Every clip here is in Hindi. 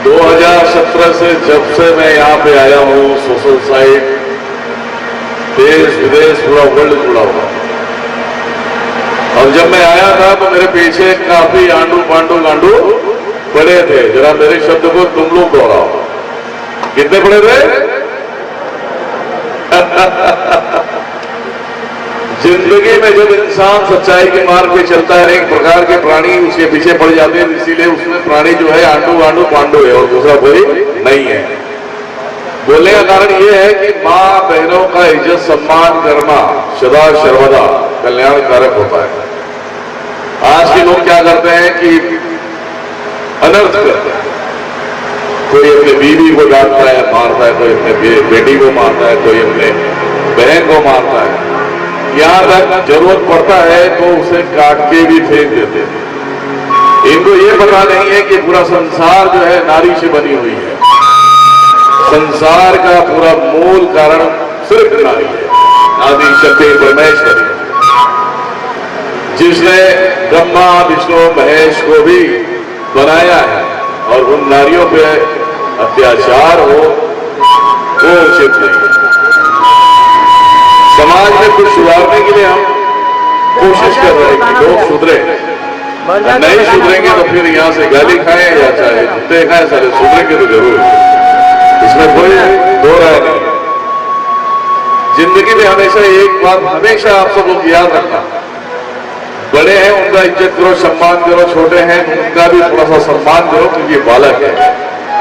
2017 से जब से मैं यहाँ पे आया हूँ, सोशल साइट देश विदेश पूरा वर्ल्ड जुड़ा हुआ। और जब मैं आया था तो मेरे पीछे काफी आंडू पांडू गांडू पड़े थे। जरा मेरे शब्द को तुम लोग दोहराओ, कितने पड़े थे? जिंदगी में जब इंसान सच्चाई के मार्ग पे चलता है, एक प्रकार के प्राणी उसके पीछे पड़ जाते हैं, इसीलिए उसमें प्राणी जो है आंडू आंडू पांडू है और दूसरा कोई नहीं है। बोलने का कारण यह है कि माँ बहनों का इज्जत सम्मान करना सदा सर्वदा कल्याणकारक होता है। आज के लोग क्या करते हैं कि अनर्थ करते हैं। कोई अपने बीवी को डांटता है, मारता है, कोई अपने बेटी को मारता है, कोई अपने बहन को मारता है। यहां तक जरूरत पड़ता है तो उसे काट के भी फेंक देते हैं। इनको ये पता नहीं है कि पूरा संसार जो है नारी से बनी हुई है। संसार का पूरा मूल कारण सिर्फ नारी है, आदि शक्ति परमेश्वरी, जिसने ब्रह्मा विष्णु महेश को भी बनाया है। और उन नारियों पे अत्याचार हो वो उचित नहीं। समाज में कुछ सुधारने के लिए हम कोशिश कर रहे हैं कि लोग सुधरे। नहीं सुधरेंगे तो फिर यहाँ से गाली खाएं या चाहे जूते खाएं, सारे सुधरेंगे तो जरूर, इसमें कोई दो राय नहीं। जिंदगी में हमेशा एक बात हमेशा आप सब लोग याद रखना, बड़े हैं उनका इज्जत करो, सम्मान करो, छोटे हैं उनका भी थोड़ा सा सम्मान करो, क्योंकि बालक है।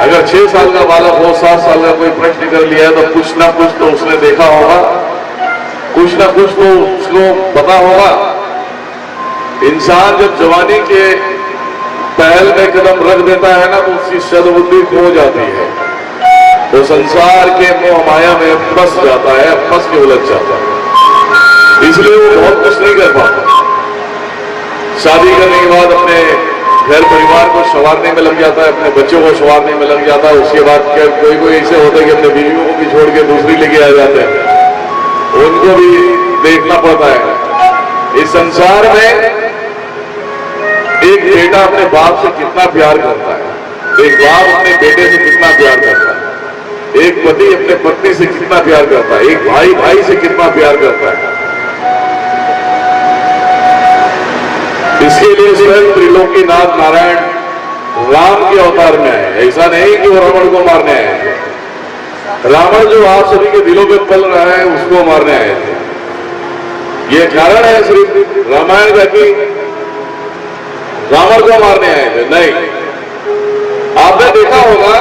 अगर 6 साल का बालक हो, 7 साल का कोई प्रश्न कर लिया है तो कुछ ना कुछ तो उसने देखा होगा, कुछ ना कुछ तो उसको पता होगा। इंसान जब जवानी के पहल में कदम रख देता है ना तो उसकी सद्बुद्धि खो जाती है, वो संसार के मोह माया में फंस जाता है, फंस के उलझ जाता है, इसलिए वो बहुत कुछ नहीं कर पाता। शादी करने के बाद अपने घर परिवार को संवारने में लग जाता है, अपने बच्चों को संवारने में लग जाता है। उसके बाद क्या कोई ऐसे होता है कि अपने बीवियों को भी छोड़ के दूसरी लेके आ जाते हैं, उनको भी देखना पड़ता है। इस संसार में एक बेटा अपने बाप से कितना प्यार करता है, एक बाप अपने बेटे से कितना प्यार करता है, एक पति अपने पत्नी से कितना प्यार करता है, एक भाई भाई से कितना प्यार करता है। इसके लिए स्वयं त्रिलोकीनाथ नारायण राम के अवतार में आए। ऐसा नहीं कि वो रावण को मारने आए थे। रावण जो आप सभी के दिलों पे पल रहा है उसको मारने आए थे। ये कारण है सिर्फ रामायण का कि रावण को मारने आए थे, नहीं। आपने देखा होगा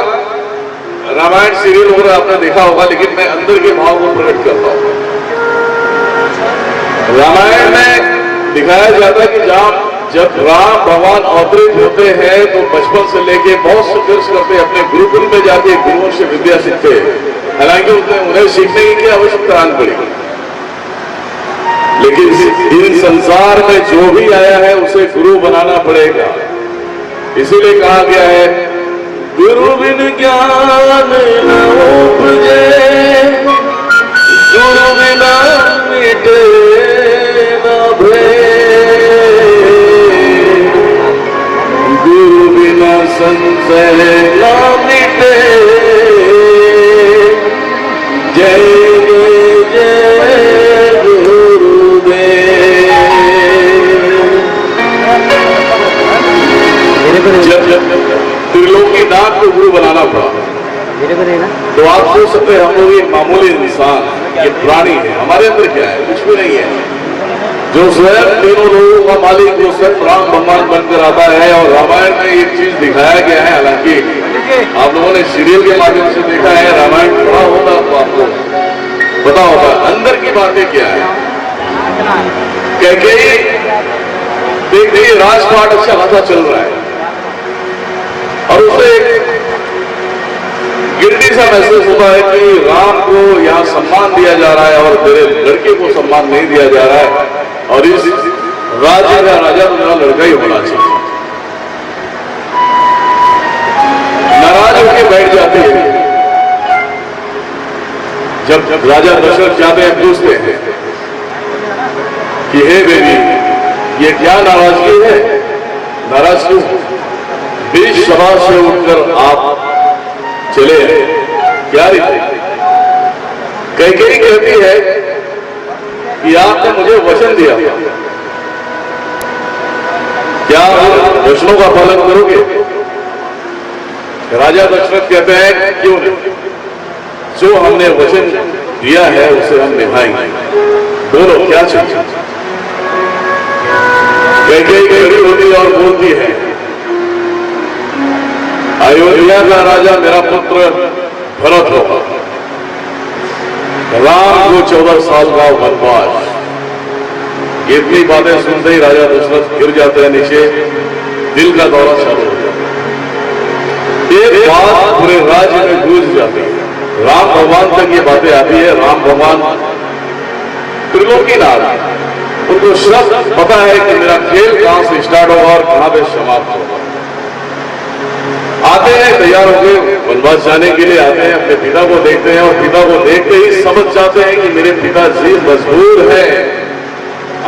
रामायण सीरियल वगैरह आपने देखा होगा, लेकिन मैं अंदर के भाव को प्रकट करता हूं। रामायण में दिखाया जाता है कि जब राम भगवान अवतरित होते हैं तो बचपन से लेके बहुत संघर्ष करते, अपने गुरुकुल में जाके गुरुओं से विद्या सीखते। हालांकि उन्हें सीखने की आवश्यकता आन पड़ी, लेकिन इन संसार में जो भी आया है उसे गुरु बनाना पड़ेगा। इसीलिए कहा गया है, गुरु बिन ज्ञान न उपजे, गुरु बिना मिटे न भेद, गुरु बिना संशय न मिटे, जय जय गुरुदेव। जब त्रिलोकीनाथ को गुरु बनाना पड़ा तो आप सोच सकते हैं हम लोग एक मामूली इंसान, ये प्राणी है, हमारे अंदर क्या है? कुछ भी नहीं है। जो स्वयं तीनों लोगों का मालिक वो स्वयं राम भगवान बनकर आता है। और रामायण में एक चीज दिखाया गया है, हालांकि आप लोगों ने सीरियल के माध्यम से देखा है, रामायण पढ़ा होगा तो आपको पता होगा अंदर की बातें क्या है। कैकेयी देखिए राजपाट अच्छा खासा चल रहा है और उसे गिल्टी सा महसूस होता है कि राम को यहाँ सम्मान दिया जा रहा है और तेरे लड़के को सम्मान नहीं दिया जा रहा है, और इस राज्य का राजा तो मेरा लड़का ही होना चाहिए। नाराज होकर बैठ जाते हैं। जब राजा दशरथ जाते हैं पूछते हैं कि हे देवी ये क्या नाराजगी है, नाराज क्यों? बीच सभा से उठकर आप चले क्या रीति? कैकेयी कहती है कि आपने मुझे वचन दिया, क्या वचनों का पालन करोगे? राजा दशरथ कहते हैं क्यों नहीं, जो हमने वचन दिया है उसे हम निभाएंगे, बोलो क्या चाहिए? कैकेयी खड़ी होती और बोलती है, अयोध्या का राजा मेरा पुत्र भरत होगा, राम को 14 साल का वनवास। इतनी बातें सुनते ही राजा दशरथ गिर जाते हैं नीचे, दिल का दौरा चालू हो जाता है। एक बात पूरे राज्य में गूंज जाती है, राम भगवान तक ये बातें आती है। राम भगवान त्रिलोकीनाथ, उनको सब पता है कि मेरा खेल कहां से स्टार्ट होगा और कहां पे समाप्त होगा। आते हैं तैयार होकर वनवास जाने के लिए, आते हैं अपने पिता को देखते हैं और पिता को देखते ही समझ जाते हैं कि मेरे पिताजी मजबूर है।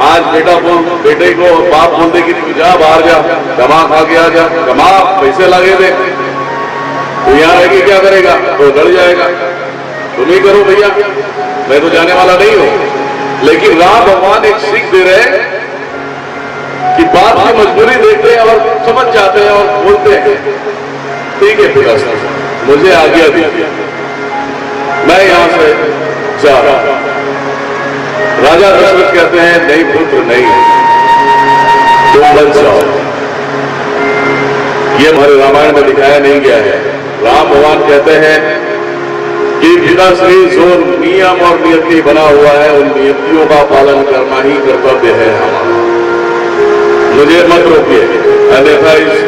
आज बेटे को बाप बोलते कि तू जा बाहर जा, कमा खा के आ जा, कमा पैसे लगे थे, तो यहां रहेगी क्या करेगा? तो लड़ जाएगा, तुम ही करो भैया, मैं तो जाने वाला नहीं हूं। लेकिन राम भगवान एक सीख दे रहे कि बाप की मजबूरी देखते हैं और समझ जाते हैं और बोलते हैं ठीक है पिता साहब, मुझे आज्ञा दीजिए, मैं यहां से जा रहा हूं। राजा दशरथ कहते हैं नहीं पुत्र नहीं, तुम बच जाओ। ये हमारे रामायण में दिखाया नहीं गया है। राम भगवान कहते हैं कि पिताश्री जो नियम और नियति बना हुआ है, उन नियतियों का पालन करना ही कर्तव्य है हमारा, मुझे मत रोकिए, अन्यथा इस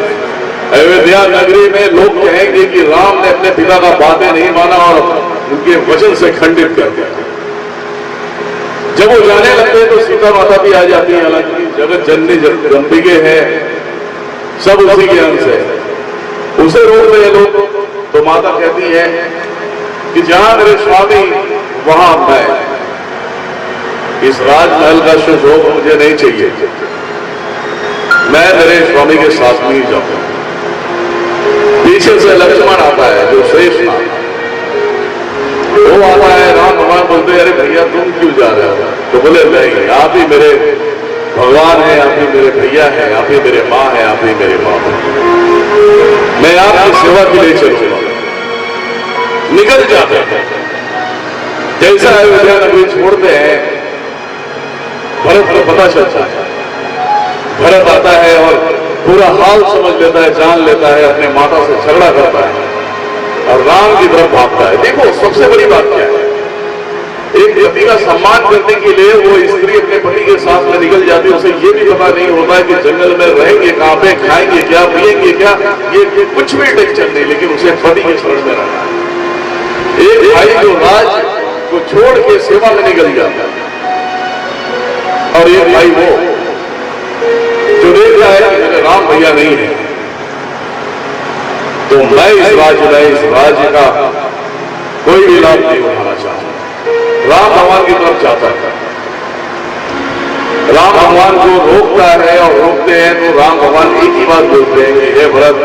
अयोध्या नगरी में लोग कहेंगे कि राम ने अपने पिता का बातें नहीं माना और उनके वचन से खंडित कर दिया। जब वो जाने लगते हैं तो सीता माता भी आ जाती है, हालांकि जगत जननी अंबिके है, सब उसी के अंश है, उसे रोक रहे लोग। तो माता कहती है कि जहां मेरे स्वामी वहां मैं, इस राजमहल का सुशोभ मुझे नहीं चाहिए, मैं मेरे स्वामी के साथ नहीं जाऊंगा। पीछे से लक्ष्मण आता है जो शेष नाग, वो आता है। राम भगवान बोलते हैं अरे भैया तुम क्यों जा रहे हो? तो बोले नहीं, आप ही मेरे भगवान हैं, आप ही मेरे भैया हैं, आप ही मेरे माँ हैं, आप ही मेरे बाप हैं, मैं आपकी सेवा के लिए चलूंगा। निकल जाते हैं। जैसा अयोध्या नगरी छोड़ते हैं, भरत को पता चलता है। भरत आता है और पूरा हाल समझ लेता है, जान लेता है, अपने माता से झगड़ा करता है और राम की तरफ भागता है। देखो सबसे बड़ी बात क्या है, एक पति का सम्मान करने के लिए वो स्त्री अपने पति के साथ में निकल जाती है। उसे ये भी पता नहीं होता है कि जंगल में रहेंगे कहां पे, खाएंगे क्या, पिएंगे क्या, ये कुछ भी टेंशन नहीं, लेकिन उसे पति के शरण में रहना है। एक भाई जो राज को छोड़ के सेवा में निकल जाता है और एक भाई वो जो देखता है कि मेरे राम भैया नहीं है, तो मैं इस राज्य का कोई भी लाभ नहीं उठाना चाहता। राम भगवान की तरफ जाता है, राम भगवान को रोकता है और रोकते हैं तो राम भगवान एक ही बात बोलते हैं कि हे भरत,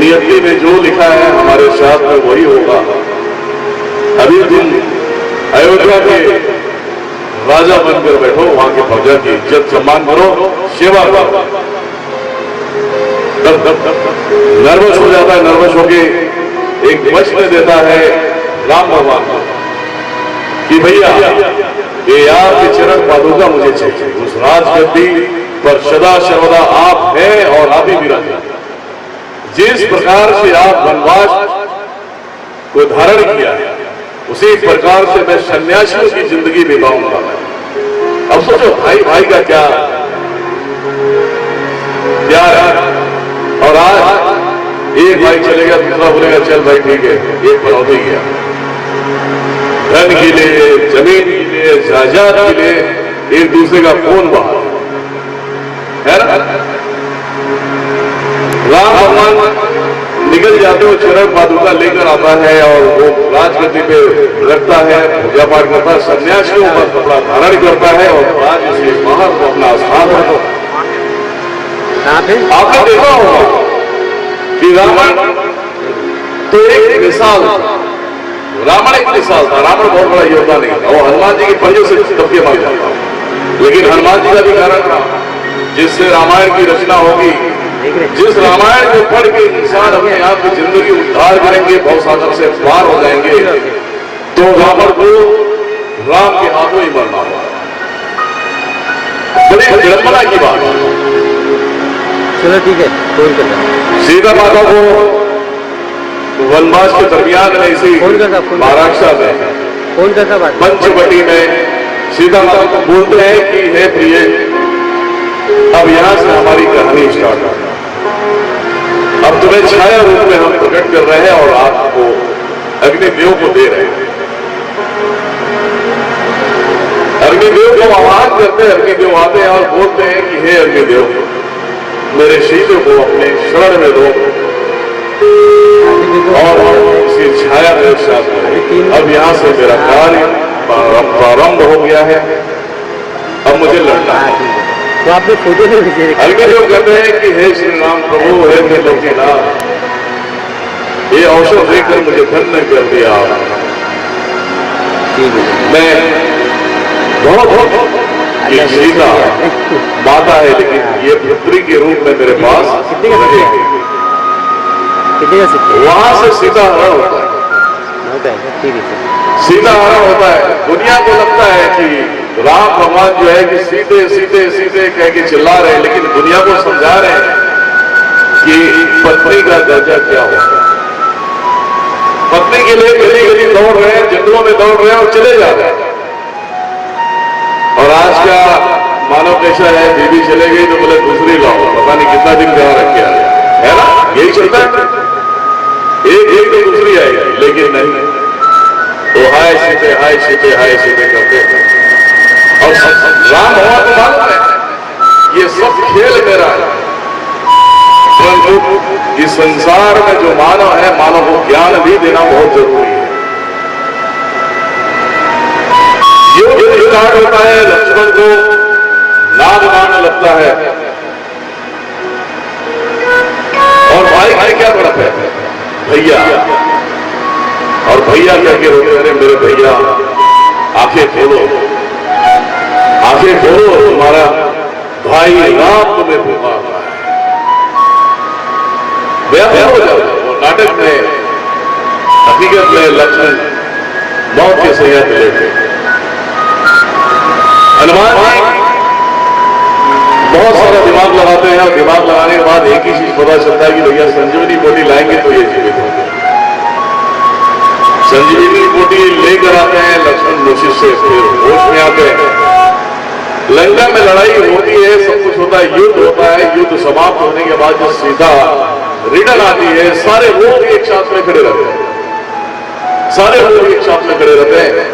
नियति में जो लिखा है हमारे साथ में वही होगा। अभी तुम अयोध्या के राजा बनकर बैठो, वहां के प्रजा की इज्जत सम्मान करो, सेवा करो। नर्वस हो जाता है, नर्वस होके एक वचन देता है राम भगवान को कि भैया ये आपके चरण पादुका मुझे चाहिए। उस राजगद्दी पर सदा सर्वदा आप हैं और आप ही विराजमान। जिस प्रकार से आप वनवास को धारण किया है, उसी प्रकार से मैं सन्यासियों की जिंदगी बिताऊंगा। अब सोचो भाई भाई का क्या प्यार है। और आज एक भाई चलेगा, दूसरा बोलेगा चल भाई ठीक है, एक पर होते गया। धन के लिए, जमीन के लिए, जायदाद के लिए एक दूसरे का खून बहा है ना। राम भगवान निकल जाते हो, चरण पादुका लेकर आता है और वो राजगद्दी पे रखता है, पूजा पाठ करता है, सन्यासियों का कपड़ा धारण करता है और राज्य से बाहर को अपना स्थान है। आपने देखा होगा कि रावण तो एक मिसाल, रावण एक मिसाल था। रावण बहुत बड़ा योद्धा नहीं था, वो हनुमान जी की पंजों से दबके मार जाता, लेकिन हनुमान जी का भी कारण था जिससे रामायण की रचना होगी। जिस रामायण को पढ़ के इंसान अपने आप की जिंदगी उद्धार करेंगे, भवसागर से पार हो जाएंगे, तो रावण को राम के हाथों ही मरना हुआ। बड़ी विडंबना की बात। चलो ठीक है, फोन कर रहा। सीता माता को वनवास के दरमियान में इसी महाराष्ट्र में फोन करता बात पंचवटी में सीता माता को बोलते हैं कि हे प्रिय, अब यहां से हमारी कहानी स्टार्ट है। अब तुम्हें छाया रूप में हम प्रकट कर रहे हैं और आपको अग्निदेव को दे रहे हैं। अग्निदेव को आह्वान करते हैं, अग्निदेव आते हैं और बोलते हैं कि हे अग्निदेव, मेरे शीतों को अपने शरण में दो और इसी छाया मेरे साथ में। अब यहां से मेरा कार्य प्रारंभ हो गया है, अब मुझे लड़ना है। तो आपने फोटो से भेजे। अग्निदेव कहते हैं कि हे श्री राम प्रभु, हे त्रिलोकीनाथ, ये अवसर देकर मुझे धन्य कर दिया। मैं बहुत सीता माता है, लेकिन ये पुत्री के रूप में मेरे पास वहां से सीता हरण होता है। सीता हरण होता है। दुनिया को लगता है कि राम भगवान जो है कि सीते सीते सीते कह के चिल्ला रहे हैं, लेकिन दुनिया को समझा रहे हैं कि पत्नी का दर्जा क्या होता है। पत्नी के लिए गली गली दौड़ रहे हैं, जंगलों में दौड़ रहे हैं और चले जा रहे हैं। और आज का मानव कैसा है, बीवी चले गई तो बोले दूसरी लाओ, पता नहीं कितना दिन जहां रख के आया है ना, यही चलता है। एक तो दूसरी आएगी, लेकिन नहीं, तो हाय सीते हाय सीते हाय सीते करते हैं। और राम भगवान को मालूम है ये सब खेल मेरा है, परंतु इस संसार में जो मानव है, मानव को ज्ञान भी देना बहुत जरूरी है। युद्ध स्टार्ट होता है, लक्ष्मण को नाद मारने लगता है और भाई भाई क्या तड़प है, भैया, और भैया क्या के रोते, अरे मेरे भैया आंखें खोलो, आंखें खोलो, तुम्हारा भाई राम तुम्हें पुकार रहा है। व्याख्या हो जाता है। वो नाटक में हकीकत में लक्ष्मण मौत के सैया पे लेते। हनुमान जी बहुत सारा दिमाग लगाते हैं और दिमाग लगाने के बाद एक ही चीज पता चलता है कि भैया संजीवनी बोटी लाएंगे तो ये जीवित होंगे। संजीवनी बोटी लेकर आते हैं, लक्ष्मण ऋषि से फिर होश में आते हैं। लंका में लड़ाई होती है, सब कुछ होता है, युद्ध होता है। युद्ध समाप्त होने के बाद जब सीता रिटर्न आती है, सारे लोग एक साथ में खड़े रहते हैं, सारे लोग एक साथ में खड़े रहते हैं।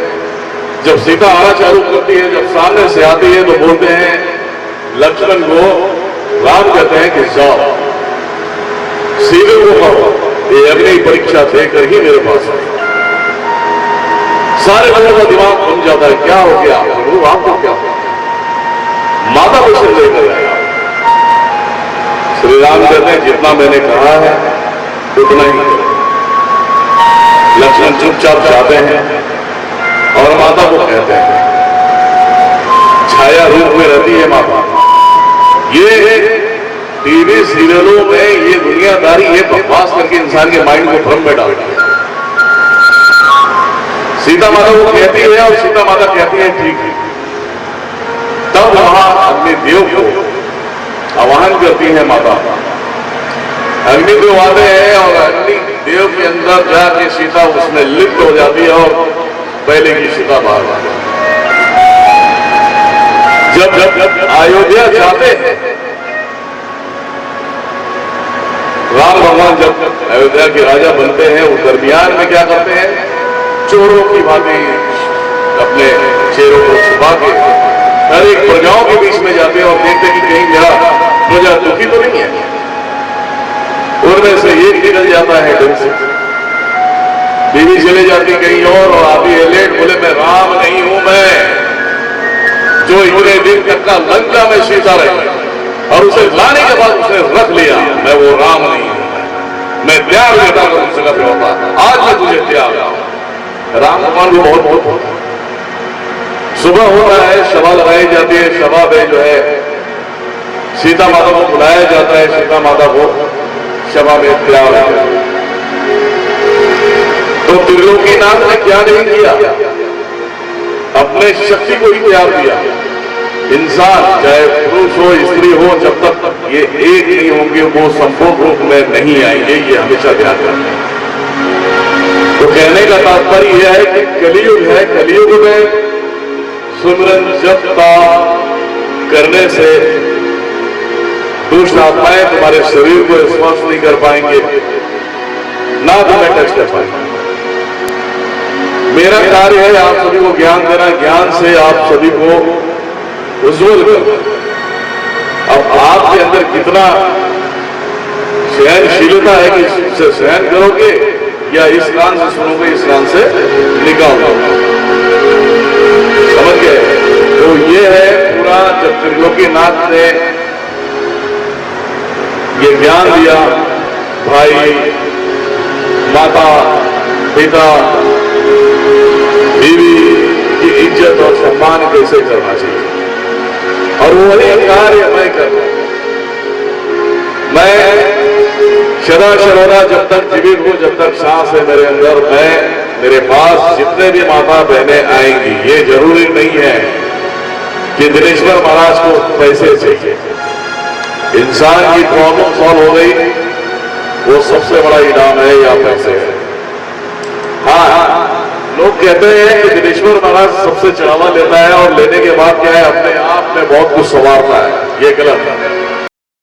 जब सीता आना चालू करती है, जब सामने से आती है, तो बोलते हैं लक्ष्मण को, राम कहते हैं कि जाओ सीधे को कहो, ये अग्नि परीक्षा देकर ही मेरे पास है। सारे लोगों का दिमाग घूम जाता है, क्या हो गया, आपको क्या हो, माता को सिर लेकर आया। श्री राम कहते हैं जितना मैंने कहा है उतना ही करो। लक्ष्मण चुपचाप जाते हैं और माता को कहते हैं, छाया रूप में रहती है माता। ये टीवी सीरियलों में ये दुनियादारी, ये बकवास करके इंसान के माइंड को भ्रम में डालती है। सीता माता को कहती है और सीता माता कहती है ठीक है। तब वहां अग्निदेव को आह्वान करती है माता। अग्निदेव आते हैं और अग्निदेव के अंदर जाके सीता उसमें लिप्त हो जाती है और पहले की सीता बाहर आ जाती है। जब अयोध्या जाते हैं, राम भगवान जब अयोध्या के राजा बनते हैं, उस दरमियान में क्या करते हैं, चोरों की भांति अपने चेहरों को छुपा के हर एक प्रजाओं के बीच में जाते हैं और देखते हैं कि कहीं मेरा प्रजा दुखी तो नहीं है। उनमें से एक निकल जाता है ढंग से, बीवी चले जाती कहीं और आती है लेट, बोले मैं राम नहीं हूं, मैं जो इतने दिन तक का लंका में सीता रही और उसे लाने के बाद उसने रख लिया, मैं वो राम नहीं हूं। मैं त्याग देता हूं तुझसे कभी होता, आज मैं तुझे त्याग रहा हूं। राम भगवान को बहुत सुबह हो रहा है, सभा लगाई जाती है, सभा में जो है सीता माता को बुलाया जाता है, सीता माता को सभा में त्याग है। तो त्रिलोकीनाथ ने क्या नहीं किया, अपने शक्ति को ही त्याग दिया। इंसान चाहे पुरुष हो स्त्री हो, जब तक ये एक नहीं होंगे वो संपूर्ण रूप में नहीं आएंगे, ये हमेशा ध्यान रखें। तो कहने का तात्पर्य यह है कि कलियुग है, कलियुग में सुमिरन जप तप करने से दुष्ट आत्माएं तुम्हारे शरीर को स्पर्श नहीं कर पाएंगे, ना तुम्हें टच कर पाएंगे। मेरा कार्य है आप सभी को ज्ञान देना, ज्ञान से आप सभी को उज्जवल करना। अब आपके अंदर कितना सहनशीलता है कि इससे सहन करोगे या इस कान से सुनोगे, इस कान से निकालोगे, समझ गए? तो ये है पूरा, जब त्रिलोकीनाथ ने ये ज्ञान दिया, भाई माता पिता बीवी की इज्जत और सम्मान कैसे करना चाहिए, और वही कार्य मैं कर रहा हूं। मैं सदा सर्वदा जब तक जीवित हूं, जब तक सांस है मेरे अंदर, मैं मेरे पास जितने भी माता बहनें आएंगी, ये जरूरी नहीं है कि दिनेश्वर महाराज को पैसे चाहिए। इंसान की प्रॉब्लम सॉल्व हो गई, वो सबसे बड़ा इनाम है या पैसे है। हाँ, लोग कहते हैं कि दिनेश्वर महाराज सबसे चढ़ावा लेता है और लेने के बाद क्या है, अपने आप में बहुत कुछ संवारता है, ये गलत है।